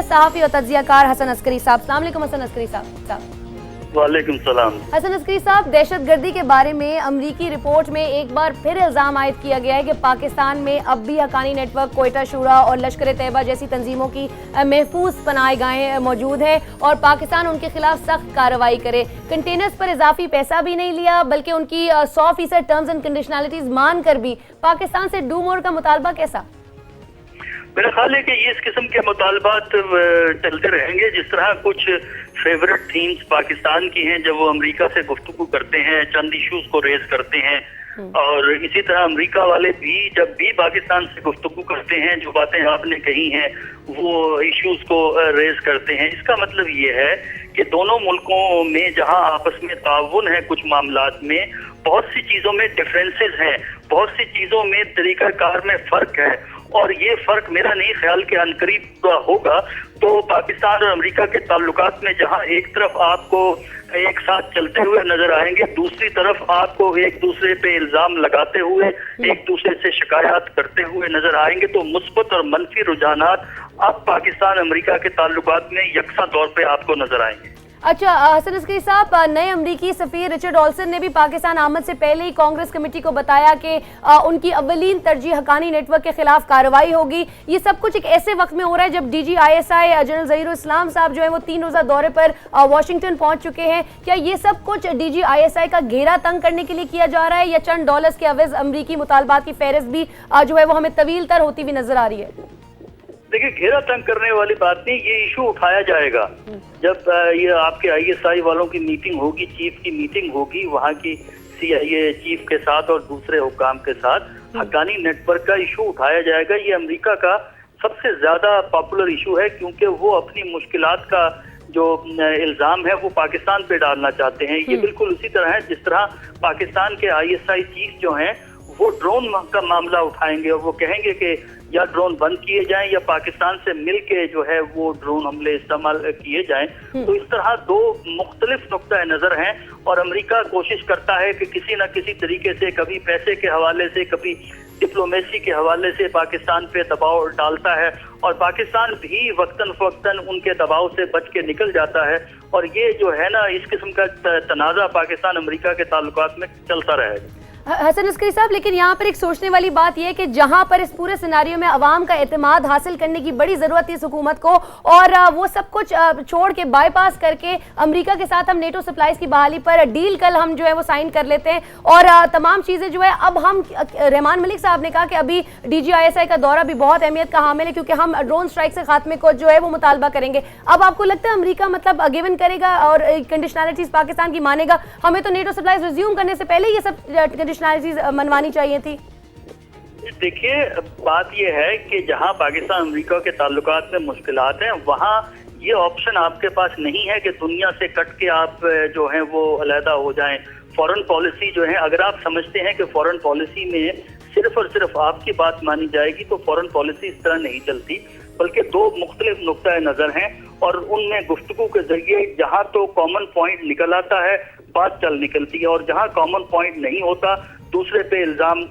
Senior सहाफ़ी और तज्ज़िया car Hasan Askari साहब। अस्सलाम वालेकुम हसन अस्करी साहब। वालेकुम सलाम। हसन अस्करी साहब, दहशतगर्दी के बारे में अमरीकी रिपोर्ट में एक बार फिर इल्ज़ाम आयद किया गया है कि पाकिस्तान में अब भी हक्कानी नेटवर्क, क्वेटा शूरा और लश्कर तैयबा जैसी तंजीमों की महफूज पनाहगाहें मौजूद हैं और पाकिस्तान उनके खिलाफ सख्त कार्रवाई करे। कंटेनर्स पर इजाफी पैसा भी नहीं लिया, बल्कि उनकी 100% टर्म्स एंड कंडीशनलिटीज मान कर भी पाकिस्तान से डू मोर का मुतालबा कैसा? मेरा ख्याल है कि ये इस किस्म के मुतालबात चलते रहेंगे। जिस तरह कुछ फेवरेट थीम्स पाकिस्तान की हैं जब वो अमेरिका से गुफ्तगू करते हैं, चंद इश्यूज को रेज करते हैं, और इसी तरह अमेरिका वाले भी जब भी पाकिस्तान से गुफ्तगू करते हैं, जो बातें आपने कही हैं वो इश्यूज को रेज करते हैं। इसका मतलब ये है कि दोनों मुल्कों में जहां आपस में ताउन है, कुछ मामलात में बहुत सी चीजों में डिफरेंसेस हैं, बहुत सी चीजों में तरीकाकार में फर्क है, और ये फर्क मेरा नहीं ख्याल के अनकरीब होगा। तो पाकिस्तान और अमेरिका के ताल्लुकात में जहां एक तरफ आपको एक साथ चलते हुए नजर आएंगे, दूसरी तरफ आपको एक दूसरे पे इल्जाम लगाते हुए, एक दूसरे से शिकायत करते हुए नजर आएंगे, तो मुस्बत और मनफी रुझानात अब पाकिस्तान अमेरिका के ताल्लुकात में यकसा तौर पे आपको नजर आएंगे। अच्छा हसन अस्करी साहब, नए अमरीकी सफीर रिचर्ड ऑल्सन ने भी पाकिस्तान आमद से पहले ही कांग्रेस कमेटी को बताया कि उनकी अव्वलीन तरजीह हक्कानी नेटवर्क के खिलाफ कार्रवाई होगी। ये सब कुछ एक ऐसे वक्त में हो रहा है जब DGISI जनरल ज़हीरुल इस्लाम साहब जो है वो 3 रोज़ा दौरे पर वाशिंगटन पहुंच चुके हैं। क्या ये सब कुछ DGISI का घेरा तंग करने के लिए किया जा रहा है, या चंद डॉलर्स के अवज़ अमरीकी मुतालबात की फहरिस्त भी जो है वो हमें तवील तर होती हुई नजर आ रही है? देखिए, घेरा तंग करने वाली बात नहीं, ये इशू उठाया जाएगा जब ये आपके ISI वालों की मीटिंग होगी, चीफ की मीटिंग होगी, वहाँ की CIA चीफ के साथ और दूसरे हुक्काम के साथ हक्कानी नेटवर्क का इशू उठाया जाएगा। ये अमेरिका का सबसे ज्यादा पॉपुलर इशू है, क्योंकि वो अपनी मुश्किलात का जो इल्जाम है वो पाकिस्तान पे डालना चाहते हैं। ये बिल्कुल उसी तरह है जिस तरह पाकिस्तान के ISI चीफ जो हैं वो ड्रोन का मामला उठाएंगे और वो कहेंगे कि या ड्रोन बंद किए जाएं या पाकिस्तान से मिलके जो है वो ड्रोन हमले इस्तेमाल किए जाएं। तो इस तरह दो मुख्तलिफ नुक्ता नजर हैं, और अमेरिका कोशिश करता है कि किसी न किसी तरीके से, कभी पैसे के हवाले से, कभी डिप्लोमेसी के हवाले से पाकिस्तान पे दबाव डालता है, और पाकिस्तान भी वक्तन फवक्तन उनके दबाव से बच के निकल जाता है। और ये जो है ना, इस किस्म का तनाज़ा पाकिस्तान अमेरिका के ताल्लुकात में चलता रहेगा। हसन अस्करी साहब, लेकिन यहाँ पर एक सोचने वाली बात यह है कि जहाँ पर इस पूरे सिनारियो में अवाम का एतमाद हासिल करने की बड़ी ज़रूरत थी इस हुकूमत को, और वो सब कुछ छोड़ के बाईपास करके अमेरिका के साथ हम नेटो सप्लाईज की बहाली पर डील कल हम जो है वो साइन कर लेते हैं, और तमाम चीज़ें जो है अब हम, रहमान मलिक साहब ने कहा कि अभी DGISI का दौरा भी बहुत अहमियत का हामिल है, क्योंकि हम ड्रोन स्ट्राइक से खात्मे को जो है वो मुतालबा करेंगे। अब आपको लगता है अमेरिका मतलब गिवन करेगा और कंडीशनलिटीज़ पाकिस्तान की मानेगा? हमें तो नेटो सप्लाईज रिज्यूम करने से पहले ये सब कंडीशनलिटीज़ मनवानी चाहिए थी। देखिए, बात यह है कि जहां पाकिस्तान अमेरिका के ताल्लुकात में मुश्किलात हैं, वहां ये ऑप्शन आपके पास नहीं है कि दुनिया से कट के आप जो हैं वो अलहदा हो जाएं। फॉरेन पॉलिसी जो है, अगर आप समझते हैं कि फॉरेन पॉलिसी में सिर्फ और सिर्फ आपकी बात मानी जाएगी, तो फॉरेन पॉलिसी इस तरह नहीं चलती, बल्कि दो मुख्तलिफ नुक्ता नजर हैं, और उनमें गुफ्तगू के जरिए जहां तो कॉमन पॉइंट निकल आता है बात चल निकलती है, और जहां कॉमन पॉइंट नहीं होता दूसरे पे इल्जाम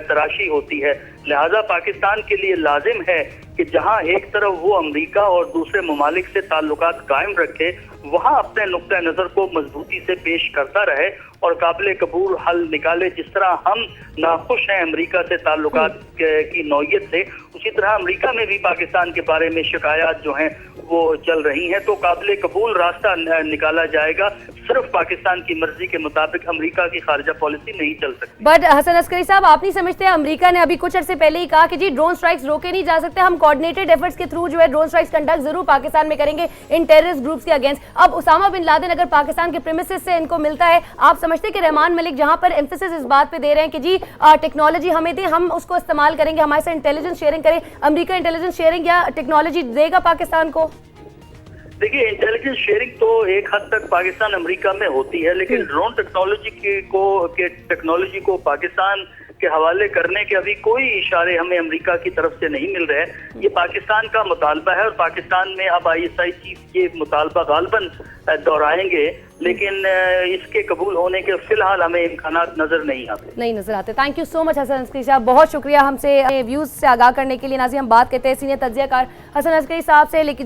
तराशी होती है। लिहाजा पाकिस्तान के लिए लाजिम है कि जहां एक तरफ वो अमेरिका और दूसरे ममालिक से ताल्लुकात कायम रखे, वहां अपने नुक्ता नज़र को मजबूती से पेश करता रहे और काबिल कबूल हल निकाले। जिस तरह हम नाखुश हैं अमेरिका से ताल्लुकात की नौयत से, उसी तरह अमेरिका में भी पाकिस्तान के बारे में शिकायत जो हैं वो चल रही हैं। तो काबिल कबूल रास्ता निकाला जाएगा। सिर्फ पाकिस्तान की मर्जी के मुताबिक अमेरिका की खारजा पॉलिसी नहीं चल सकती। बट हसन अस्करी साहब, आप नहीं समझते अमेरिका ने अभी कुछ अर्से पहले ही कहा कि जी ड्रोन स्ट्राइक्स रोके नहीं जा सकते, हम कोऑर्डिनेटेड एफर्ट्स के थ्रू जो है ड्रोन स्ट्राइक्स कंडक्ट जरूर पाकिस्तान में करेंगे इन टेररिस्ट ग्रुप्स के अगेंस्ट। अब उसामा बिन लादेन अगर पाकिस्तान के प्रीमिसेस से इनको मिलता है, आप समझते हैं कि रहमान मलिक जहां पर एम्फेसिस इस बात पे दे रहे हैं कि जी टेक्नोलॉजी हमें दें, हम उसको इस्तेमाल करेंगे, हमारे साथ इंटेलिजेंस शेयरिंग करें, अमेरिका इंटेलिजेंस शेयरिंग या टेक्नोलॉजी देगा पाकिस्तान को? देखिए, इंटेलिजेंस शेयरिंग तो एक हद तक पाकिस्तान अमेरिका में होती है, लेकिन ड्रोन टेक्नोलॉजी को पाकिस्तान के हवाले करने के अभी कोई इशारे हमें अमेरिका की तरफ से नहीं मिल रहे। ये पाकिस्तान का मुतालबा है, और पाकिस्तान में अब ISI चीफ ये मुतालबा गालबन दोहराएंगे, लेकिन इसके कबूल होने के फिलहाल हमें इम्कानात नजर नहीं आते। Thank you so much Hasan Askari साहब, बहुत शुक्रिया हमसे व्यूज से आगाह करने के लिए। नाज़रीन, हम बात करते हैं सीनियर तज्ज़िया कार हसन अस्करी साहब से, लेकिन